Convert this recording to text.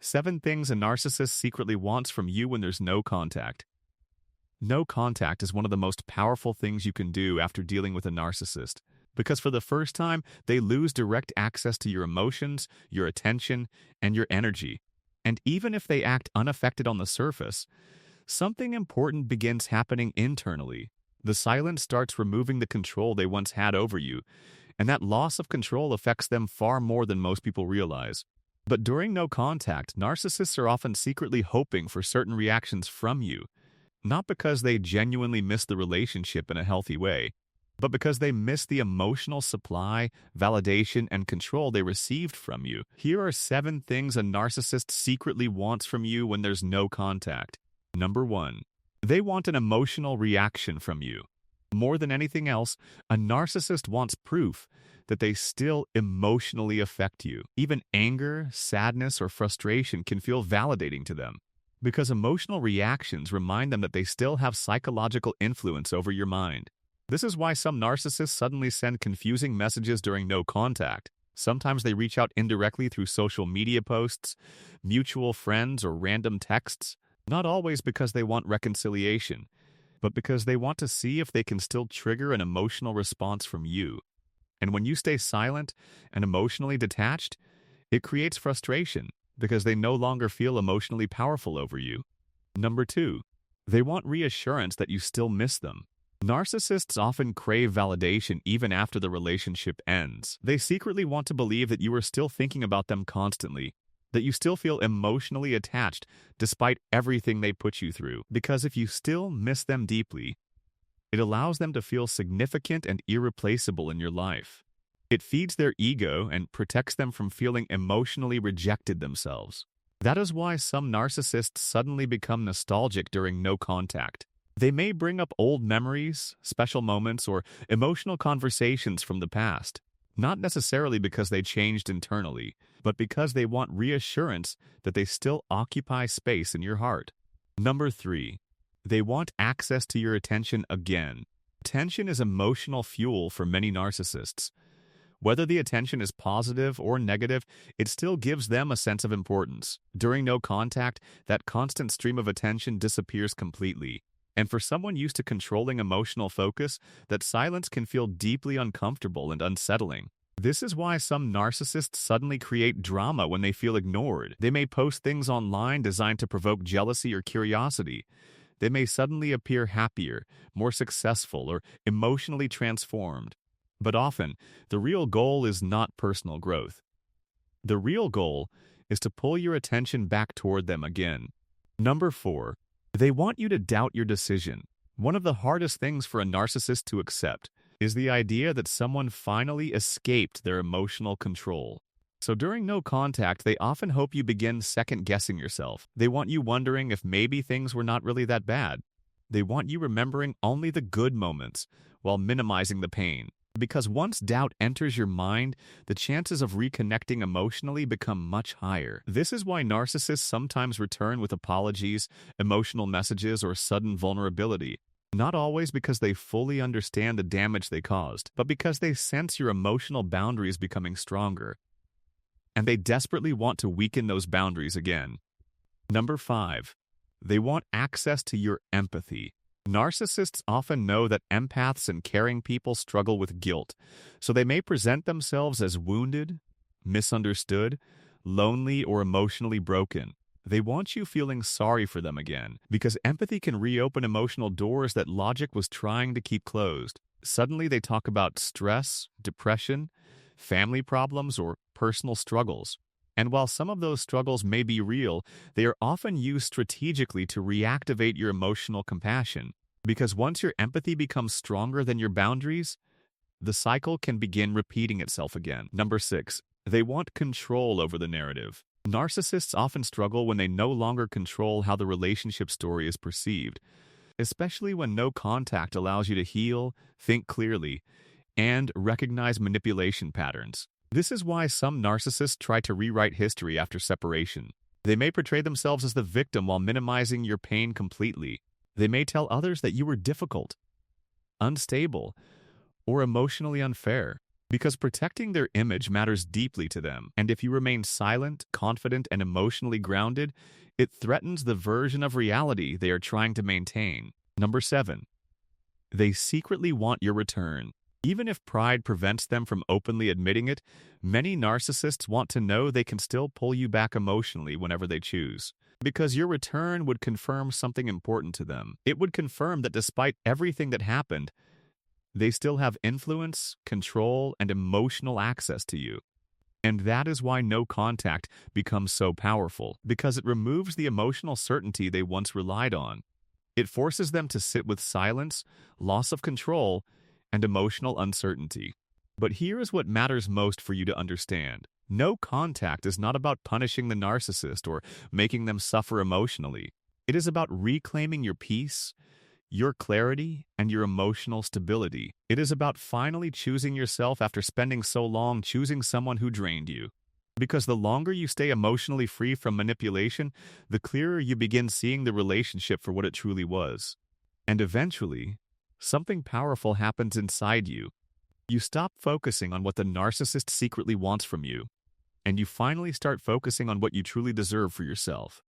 7 things a narcissist secretly wants from you when there's no contact. No contact is one of the most powerful things you can do after dealing with a narcissist, because for the first time, they lose direct access to your emotions, your attention, and your energy. And even if they act unaffected on the surface, something important begins happening internally. The silence starts removing the control they once had over you, and that loss of control affects them far more than most people realize. But during no contact, narcissists are often secretly hoping for certain reactions from you, not because they genuinely miss the relationship in a healthy way, but because they miss the emotional supply, validation, and control they received from you. Here are 7 things a narcissist secretly wants from you when there's no contact. Number 1. They want an emotional reaction from you. More than anything else, a narcissist wants proof that they still emotionally affect you. Even anger, sadness, or frustration can feel validating to them, because emotional reactions remind them that they still have psychological influence over your mind. This is why some narcissists suddenly send confusing messages during no contact. Sometimes they reach out indirectly through social media posts, mutual friends, or random texts, not always because they want reconciliation, but because they want to see if they can still trigger an emotional response from you. And when you stay silent and emotionally detached, it creates frustration because they no longer feel emotionally powerful over you. Number 2, they want reassurance that you still miss them. Narcissists often crave validation even after the relationship ends. They secretly want to believe that you are still thinking about them constantly, that you still feel emotionally attached despite everything they put you through. Because if you still miss them deeply, it allows them to feel significant and irreplaceable in your life. It feeds their ego and protects them from feeling emotionally rejected themselves. That is why some narcissists suddenly become nostalgic during no contact. They may bring up old memories, special moments, or emotional conversations from the past, not necessarily because they changed internally, but because they want reassurance that they still occupy space in your heart. Number 3. They want access to your attention again. Attention is emotional fuel for many narcissists. Whether the attention is positive or negative, it still gives them a sense of importance. During no contact, that constant stream of attention disappears completely. And for someone used to controlling emotional focus, that silence can feel deeply uncomfortable and unsettling. This is why some narcissists suddenly create drama when they feel ignored. They may post things online designed to provoke jealousy or curiosity. They may suddenly appear happier, more successful, or emotionally transformed. But often, the real goal is not personal growth. The real goal is to pull your attention back toward them again. Number 4. They want you to doubt your decision. One of the hardest things for a narcissist to accept is the idea that someone finally escaped their emotional control. So during no contact, they often hope you begin second-guessing yourself. They want you wondering if maybe things were not really that bad. They want you remembering only the good moments while minimizing the pain. Because once doubt enters your mind, the chances of reconnecting emotionally become much higher. This is why narcissists sometimes return with apologies, emotional messages, or sudden vulnerability. Not always because they fully understand the damage they caused, but because they sense your emotional boundaries becoming stronger. And they desperately want to weaken those boundaries again. Number 5. They want access to your empathy. Narcissists often know that empaths and caring people struggle with guilt, so they may present themselves as wounded, misunderstood, lonely, or emotionally broken. They want you feeling sorry for them again, because empathy can reopen emotional doors that logic was trying to keep closed. Suddenly they talk about stress, depression, family problems, or personal struggles. And while some of those struggles may be real, they are often used strategically to reactivate your emotional compassion. Because once your empathy becomes stronger than your boundaries, the cycle can begin repeating itself again. Number 6. They want control over the narrative. Narcissists often struggle when they no longer control how the relationship story is perceived, especially when no contact allows you to heal, think clearly, and recognize manipulation patterns. This is why some narcissists try to rewrite history after separation. They may portray themselves as the victim while minimizing your pain completely. They may tell others that you were difficult, unstable, or emotionally unfair. because protecting their image matters deeply to them. And if you remain silent, confident, and emotionally grounded, it threatens the version of reality they are trying to maintain. Number 7. They secretly want your return. Even if pride prevents them from openly admitting it, many narcissists want to know they can still pull you back emotionally whenever they choose. Because your return would confirm something important to them. It would confirm that despite everything that happened, they still have influence, control, and emotional access to you. And that is why no contact becomes so powerful, because it removes the emotional certainty they once relied on. It forces them to sit with silence, loss of control, and emotional uncertainty. But here is what matters most for you to understand. No contact is not about punishing the narcissist or making them suffer emotionally. It is about reclaiming your peace, your clarity, and your emotional stability. It is about finally choosing yourself after spending so long choosing someone who drained you. Because the longer you stay emotionally free from manipulation, the clearer you begin seeing the relationship for what it truly was. And eventually, something powerful happens inside you. You stop focusing on what the narcissist secretly wants from you, and you finally start focusing on what you truly deserve for yourself.